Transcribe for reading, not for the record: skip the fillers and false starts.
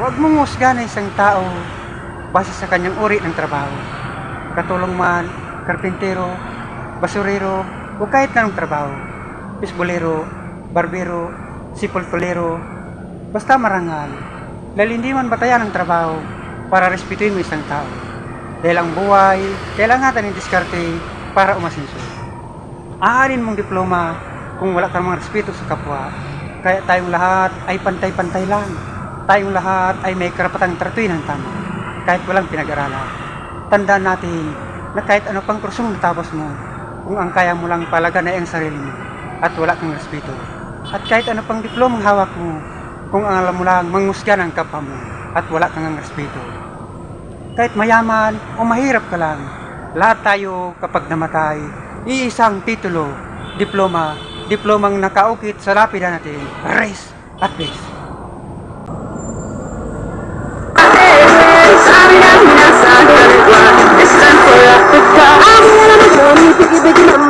Huwag mong husgahan ang isang tao base sa kanyang uri ng trabaho. Katulong man, karpintero, basurero, o kahit anong trabaho. Pisbolero, barbero, sipultulero, basta marangal. Dahil hindi man batayan ang trabaho para respetuhin mo isang tao. Dahil ang buhay, kailangan natin ng diskarte para umasenso. Aanin mong diploma kung wala kang mga respeto sa kapwa. Kaya tayong lahat ay pantay-pantay lang. Tayong lahat ay may karapatang tratuhin ng tama. Kahit walang pinag-aralan. Tandaan natin na kahit ano pang kursong natapos mo, kung ang kaya mo lang palagan ay ang sarili mo at wala kang respeto. At kahit ano pang diplomang hawak mo, kung ang alam mo lang mangusga ng kapwa mo at wala kang respeto. Kahit mayaman o mahirap ka lang, lahat tayo kapag namatay, iisang titulo, diplomang nakaukit sa lapida natin, rest at peace. Sabi ng nasa kalwa, it's time for Africa. Ang mga naman, ibigin ang